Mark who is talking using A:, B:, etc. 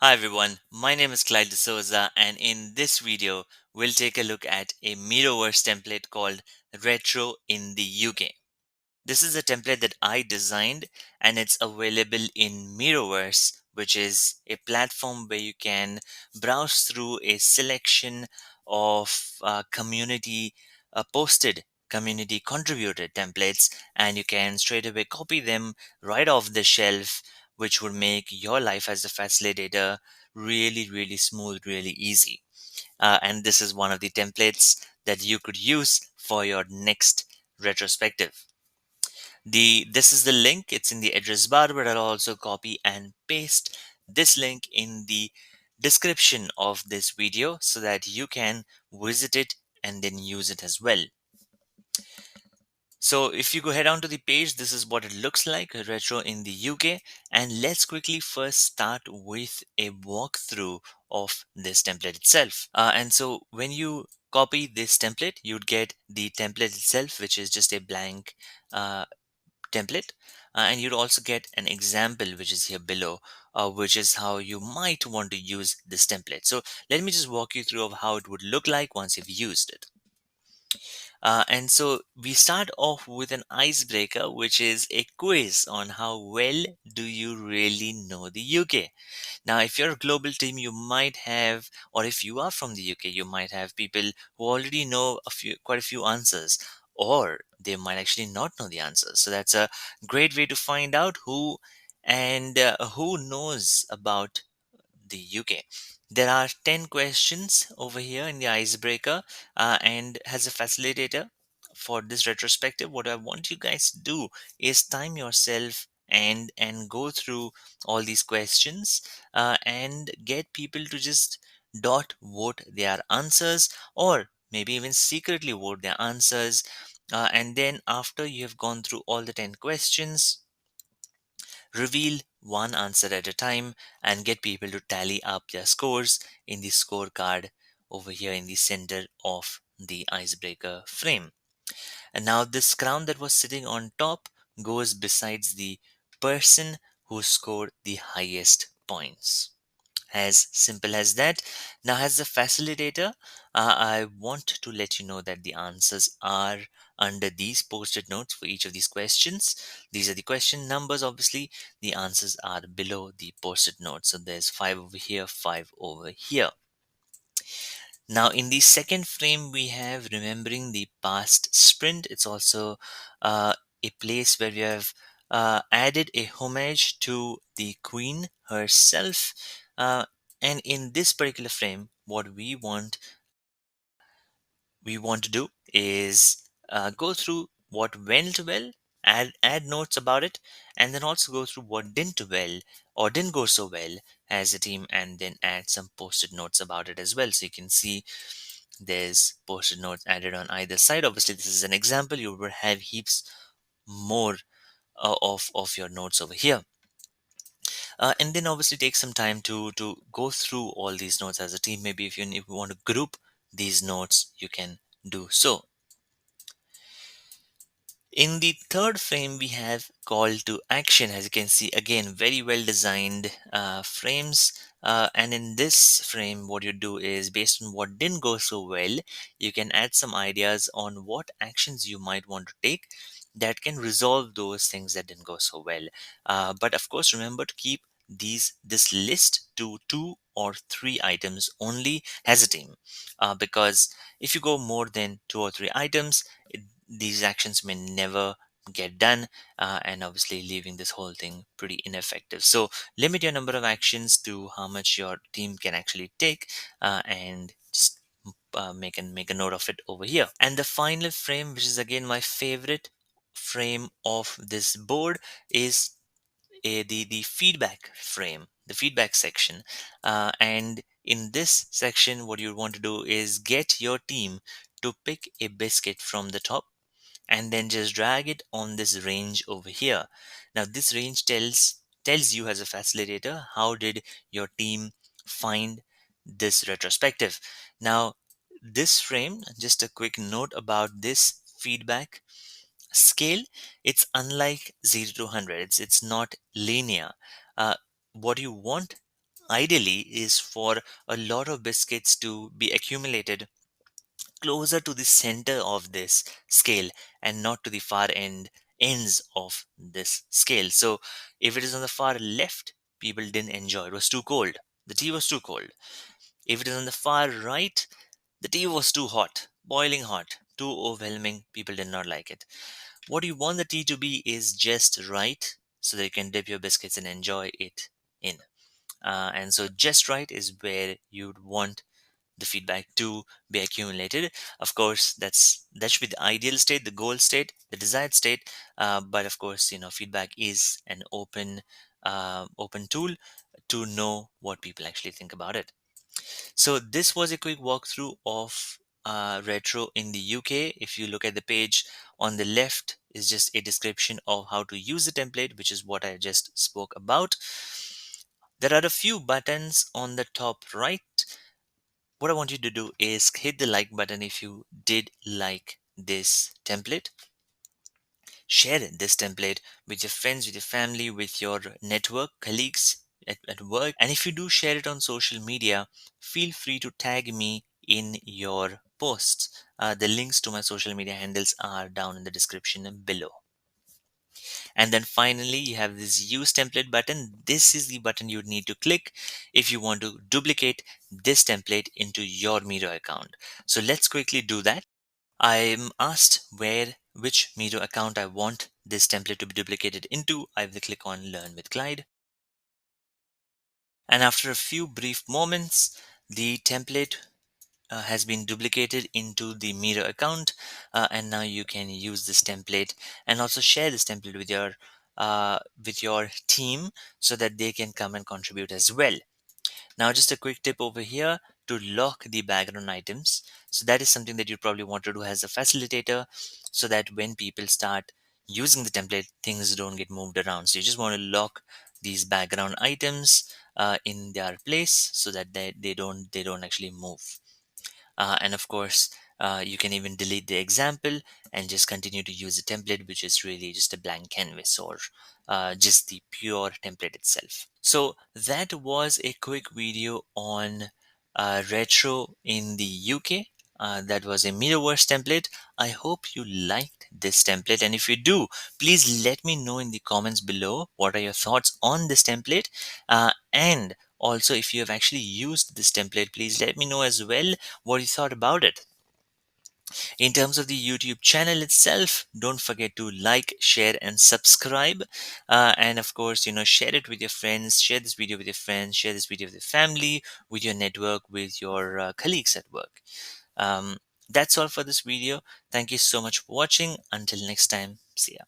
A: Hi everyone, my name is Clyde D'Souza, and in this video, we'll take a look at a Miroverse template called Retro in the UK. This is a template that I designed and it's available in Miroverse, which is a platform where you can browse through a selection of community posted, community contributed templates, and you can straight away copy them right off the shelf, which would make your life as a facilitator really, really smooth, really easy. And this is one of the templates that you could use for your next retrospective. This is the link. It's in the address bar, but I'll also copy and paste this link in the description of this video so that you can visit it and then use it as well. So if you go head on to the page, this is what it looks like, Retro in the UK. And let's quickly first start with a walkthrough of this template itself. And so when you copy this template, you'd get the template itself, which is just a blank uh, template, and you'd also get an example which is here below, which is how you might want to use this template. So let me just walk you through of how it would look like once you've used it. And so we start off with an icebreaker, which is a quiz on how well do you really know the UK. Now, if you're a global team, you might have, or if you are from the UK, you might have people who already know quite a few answers, or they might actually not know the answers. So that's a great way to find out who knows about the UK. There are 10 questions over here in the icebreaker, and as a facilitator for this retrospective, what I want you guys to do is time yourself and go through all these questions and get people to just dot vote their answers, or maybe even secretly vote their answers. And then after you have gone through all the 10 questions, reveal one answer at a time and get people to tally up their scores in the scorecard over here in the center of the icebreaker frame. And now this crown that was sitting on top goes besides the person who scored the highest points. As simple as that. Now, as a facilitator, I want to let you know that the answers are under these post-it notes for each of these questions. These are the question numbers, obviously. The answers are below the post-it notes. So there's 5 over here, 5 over here. Now, in the second frame, we have remembering the past sprint. It's also a place where we have added a homage to the queen herself. Uh, and in this particular frame, what we want to do is go through what went well, add notes about it, and then also go through what didn't well or didn't go so well as a team, and then add some post-it notes about it as well. So you can see there's post-it notes added on either side. Obviously, this is an example. You will have heaps more of your notes over here. And then obviously take some time to go through all these notes as a team. Maybe if you want to group these notes, you can do so. In the third frame, we have call to action. As you can see, again, very well designed frames. And in this frame, what you do is based on what didn't go so well, you can add some ideas on what actions you might want to take that can resolve those things that didn't go so well. But of course, remember to keep this list to 2 or 3 items only as a team, because if you go more than 2 or 3 items, these actions may never get done, and obviously leaving this whole thing pretty ineffective. So limit your number of actions to how much your team can actually take, and just make a note of it over here. And the final frame, which is again my favorite frame of this board, is the feedback frame, the feedback section. And in this section, what you want to do is get your team to pick a biscuit from the top and then just drag it on this range over here. Now this range tells you as a facilitator how did your team find this retrospective. Now this frame, just a quick note about this feedback scale, it's unlike 0 to 100. It's not linear. uh, what you want ideally is for a lot of biscuits to be accumulated closer to the center of this scale and not to the far ends of this scale. So if it is on the far left, people didn't enjoy, it was too cold, the tea was too cold. If it is on the far right, the tea was too hot, boiling hot, too overwhelming, people did not like it. What you want the tea to be is just right, so that you can dip your biscuits and enjoy it in. And so just right is where you'd want the feedback to be accumulated. Of course, that should be the ideal state, the goal state, the desired state. But of course, feedback is an open tool to know what people actually think about it. So this was a quick walkthrough of Retro in the UK. If you look at the page on the left, is just a description of how to use the template, which is what I just spoke about. There are a few buttons on the top right. What I want you to do is hit the like button if you did like this template. Share this template with your friends, with your family, with your network, colleagues at work. And if you do share it on social media, feel free to tag me in your posts. The links to my social media handles are down in the description below. And then finally, you have this use template button. This is the button you need to click if you want to duplicate this template into your Miro account. So let's quickly do that. I'm asked which Miro account I want this template to be duplicated into. I will click on Learn with Glide. And after a few brief moments, the template has been duplicated into the Miro account, and now you can use this template and also share this template with your team so that they can come and contribute as well. Now, just a quick tip over here to lock the background items. So that is something that you probably want to do as a facilitator, so that when people start using the template, things don't get moved around. So you just want to lock these background items in their place so that they don't actually move. And of course, you can even delete the example and just continue to use the template, which is really just a blank canvas, or just the pure template itself. So that was a quick video on Retro in the UK. That was a Miroverse template. I hope you liked this template, and if you do, please let me know in the comments below what are your thoughts on this template. And also, if you have actually used this template, please let me know as well what you thought about it. In terms of the YouTube channel itself, don't forget to like, share, and subscribe. And of course, share it with your friends, share this video with your friends, share this video with your family, with your network, with your colleagues at work. That's all for this video. Thank you so much for watching. Until next time, see ya.